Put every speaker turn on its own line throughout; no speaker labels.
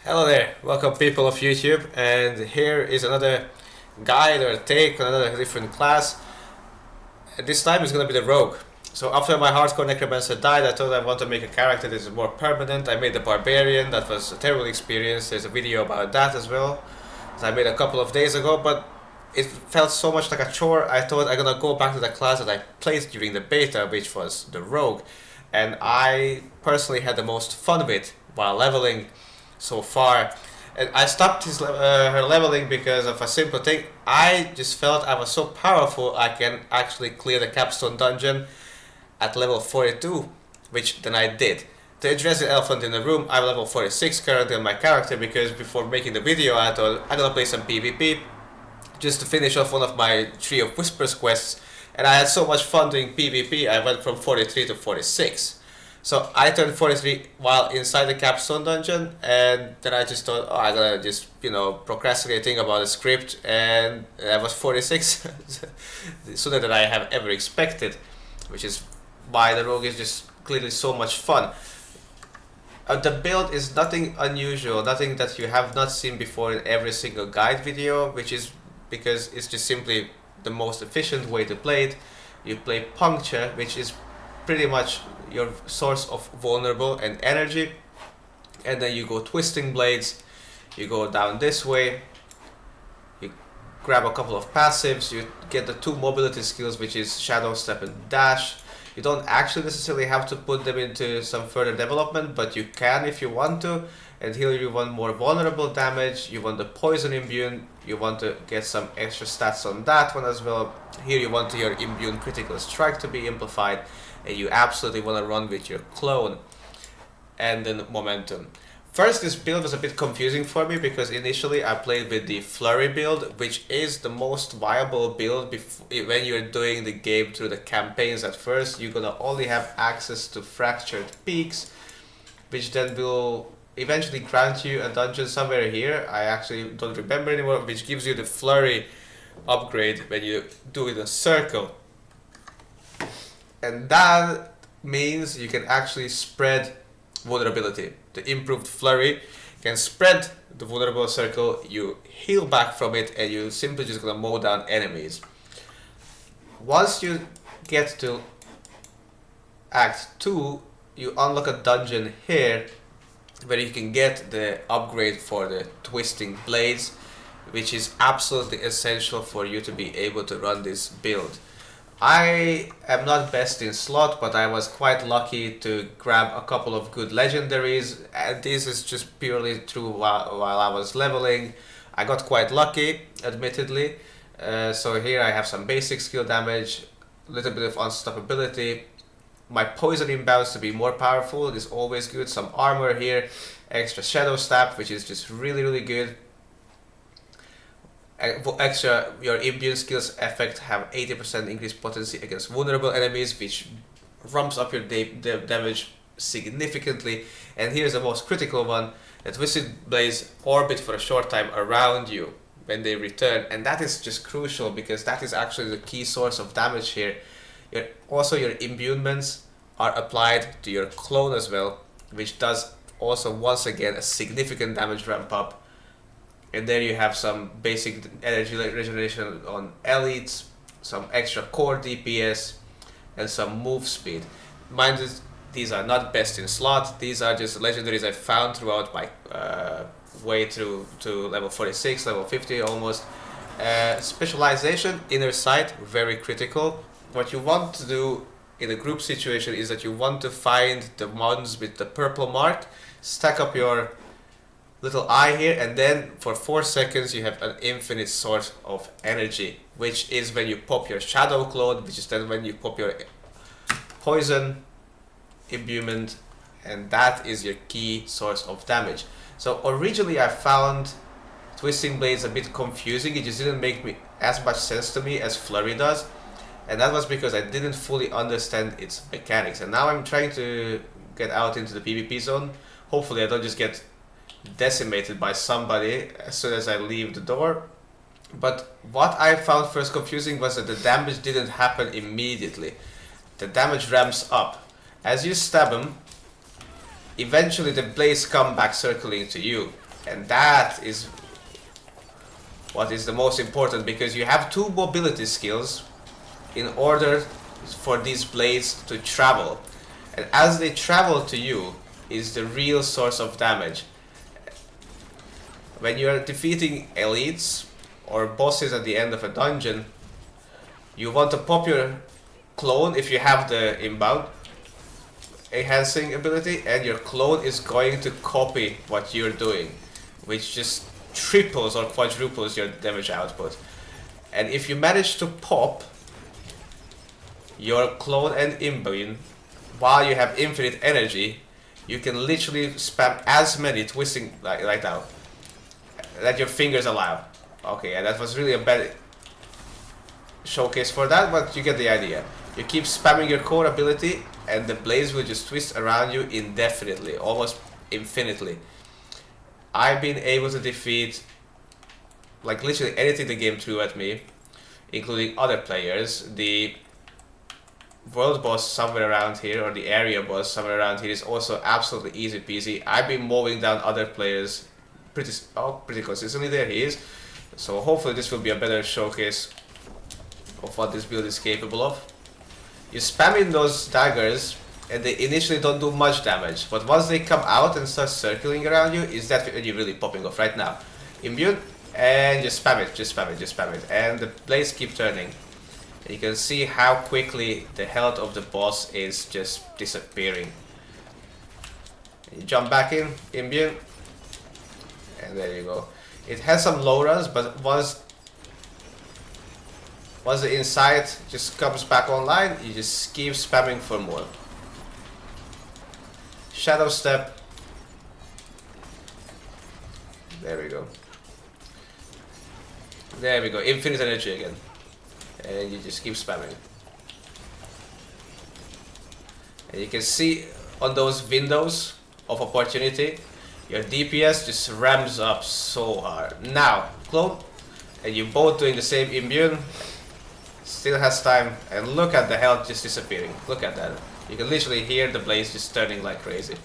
Hello there, welcome people of YouTube, and here is another guide or take on another different class. This time it's gonna be the rogue. So after my hardcore necromancer died, I thought I want to make a character that is more permanent. I made the barbarian. That was a terrible experience. There's a video about that as well that I made a couple of days ago, but it felt so much like a chore. I thought I'm gonna go back to the class that I played during the beta, which was the rogue, and I personally had the most fun with while leveling so far. And I stopped her leveling because of a simple thing. I just felt I was so powerful I can actually clear the capstone dungeon at level 42, which then I did. To address the elephant in the room, I'm level 46 currently on my character because before making the video I thought I'm gonna play some PvP just to finish off one of my Tree of Whispers quests, and I had so much fun doing PvP I went from 43 to 46. So I turned 43 while inside the capstone dungeon, and then I just thought, oh, I'm gonna just, procrastinating about the script, and I was 46 sooner than I have ever expected, which is why the rogue is just clearly so much fun. The build is nothing unusual, nothing that you have not seen before in every single guide video, which is because it's just simply the most efficient way to play it. You play puncture, which is pretty much your source of vulnerable and energy, and then you go twisting blades, you go down this way, you grab a couple of passives, you get the two mobility skills, which is shadow step and dash. You don't actually necessarily have to put them into some further development, but you can if you want to. And here you want more vulnerable damage, you want the poison immune, you want to get some extra stats on that one as well. Here you want your immune critical strike to be amplified, and you absolutely want to run with your clone and then momentum. First, this build was a bit confusing for me because initially I played with the flurry build, which is the most viable build when you're doing the game through the campaigns. At first you're gonna only have access to fractured peaks, which then will eventually grant you a dungeon somewhere here, I actually don't remember anymore, which gives you the flurry upgrade when you do it in a circle. And that means you can actually spread vulnerability. The improved flurry can spread the vulnerable circle, you heal back from it, and you simply just gonna mow down enemies. Once you get to Act 2, you unlock a dungeon here where you can get the upgrade for the twisting blades, which is absolutely essential for you to be able to run this build. I am not best in slot, but I was quite lucky to grab a couple of good legendaries, and this is just purely true while I was leveling. I got quite lucky, admittedly. So here I have some basic skill damage, a little bit of unstoppability. My poison inbounds to be more powerful is always good. Some armor here, extra shadow stab, which is just really good. Extra, your immune skills effect have 80% increased potency against vulnerable enemies, which ramps up your damage significantly. And here's the most critical one: the twisted blades orbit for a short time around you when they return, and that is just crucial because that is actually the key source of damage here. Also, your imbuements are applied to your clone as well, which does also once again a significant damage ramp up. And there you have some basic energy regeneration on elites, some extra core DPS, and some move speed. Mind you, these are not best in slot, these are just legendaries I found throughout my way through to level 46, level 50 almost. Specialization, inner sight, very critical. What you want to do in a group situation is that you want to find the ones with the purple mark, stack up your little eye here, and then for 4 seconds you have an infinite source of energy, which is when you pop your shadow clone, which is then when you pop your poison imbuement, and that is your key source of damage. So originally I found twisting blades a bit confusing, it just didn't make as much sense to me as flurry does, and that was because I didn't fully understand its mechanics. And now I'm trying to get out into the PvP zone. Hopefully I don't just get decimated by somebody as soon as I leave the door. But what I found first confusing was that the damage didn't happen immediately. The damage ramps up. As you stab him, eventually the blades come back circling to you. And that is what is the most important, because you have 2 mobility skills in order for these blades to travel. And as they travel to you is the real source of damage. When you are defeating elites or bosses at the end of a dungeon, you want to pop your clone if you have the inbound enhancing ability, and your clone is going to copy what you're doing, which just triples or quadruples your damage output. And if you manage to pop your clone and imbue while you have infinite energy, you can literally spam as many twisting like right now that your fingers allow. Okay, and that was really a bad showcase for that, but you get the idea. You keep spamming your core ability and the blades will just twist around you indefinitely, almost infinitely. I've been able to defeat like literally anything the game threw at me, including other players. The world boss somewhere around here, or the area boss somewhere around here, is also absolutely easy peasy. I've been mowing down other players pretty consistently. There he is. So hopefully this will be a better showcase of what this build is capable of. You spam in those daggers and they initially don't do much damage, but once they come out and start circling around you, is that when you're really popping off. Right now, imbue, and just spam it, just spam it, just spam it, and the blades keep turning. And you can see how quickly the health of the boss is just disappearing. And you jump back in, imbue, and there you go. It has some low runs, but once the insight just comes back online, you just keep spamming for more. Shadow step. There we go. There we go. Infinite energy again. And you just keep spamming. And you can see on those windows of opportunity, your DPS just ramps up so hard. Now, clone, and you both doing the same imbue. Still has time, and look at the health just disappearing. Look at that. You can literally hear the blades just turning like crazy.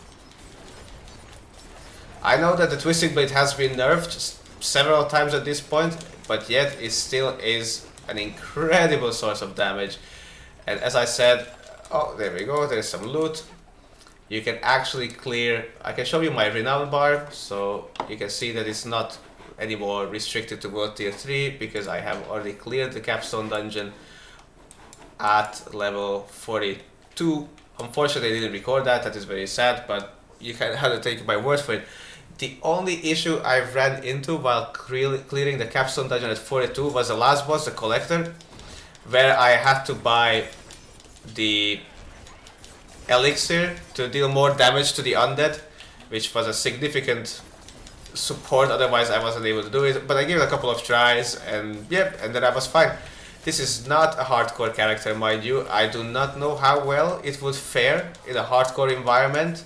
I know that the twisting blade has been nerfed several times at this point, but yet it still is an incredible source of damage. And as I said, oh, there we go, there's some loot. You can actually clear, I can show you my renown bar, so you can see that it's not anymore restricted to world tier 3, because I have already cleared the capstone dungeon at level 42. Unfortunately, I didn't record that. That is very sad, but you can have to take my word for it. The only issue I've ran into while clearing the capstone dungeon at 42 was the last boss, the collector, where I had to buy the elixir to deal more damage to the undead, which was a significant support, otherwise I wasn't able to do it. But I gave it a couple of tries, and yep, and then I was fine. This is not a hardcore character, mind you. I do not know how well it would fare in a hardcore environment.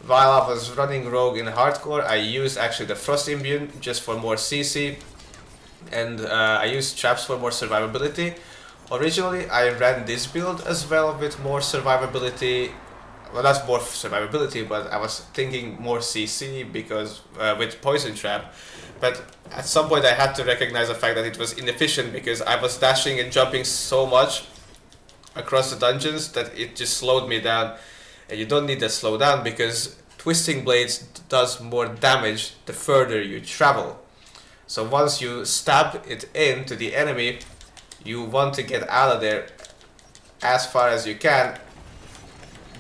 While I was running rogue in hardcore, I used actually the frost imbue just for more CC, and I used traps for more survivability. Originally I ran this build as well with more survivability. Well, not more survivability, but I was thinking more CC because with poison trap. But at some point I had to recognize the fact that it was inefficient, because I was dashing and jumping so much across the dungeons that it just slowed me down. And you don't need that slow down, because twisting blades does more damage the further you travel. So once you stab it into the enemy, you want to get out of there as far as you can,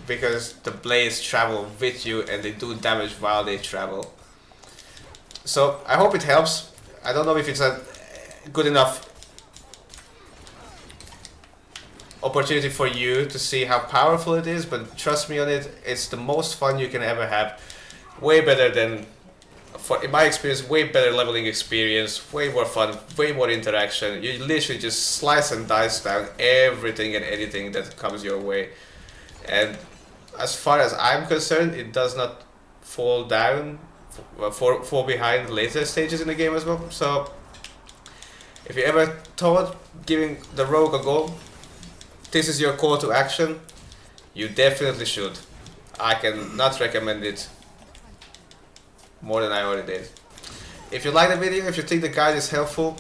because the blades travel with you and they do damage while they travel. So I hope it helps. I don't know if it's a good enough opportunity for you to see how powerful it is, but trust me on it, it's the most fun you can ever have. Way better than, in my experience, way better leveling experience, way more fun, way more interaction. You literally just slice and dice down everything and anything that comes your way. And as far as I'm concerned, it does not fall down, fall behind later stages in the game as well. So if you ever thought giving the rogue a go, this is your call to action, you definitely should. I cannot recommend it more than I already did. If you like the video, if you think the guide is helpful,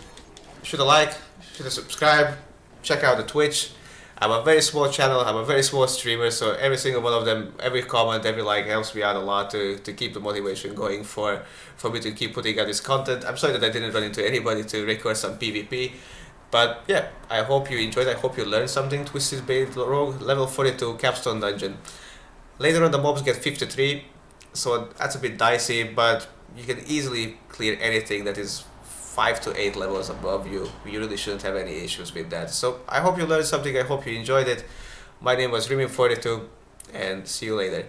should a like, should a subscribe, check out the Twitch. I'm a very small channel, I'm a very small streamer, so every single one of them, every comment, every like helps me out a lot to keep the motivation going for me to keep putting out this content. I'm sorry that I didn't run into anybody to record some PvP, but yeah, I hope you enjoyed, I hope you learned something. Twisted Blade Rogue, level 42 capstone dungeon. Later on the mobs get 53, so that's a bit dicey, but you can easily clear anything that is 5 to 8 levels above you. You really shouldn't have any issues with that. So I hope you learned something, I hope you enjoyed it. My name was Rimin42, and see you later.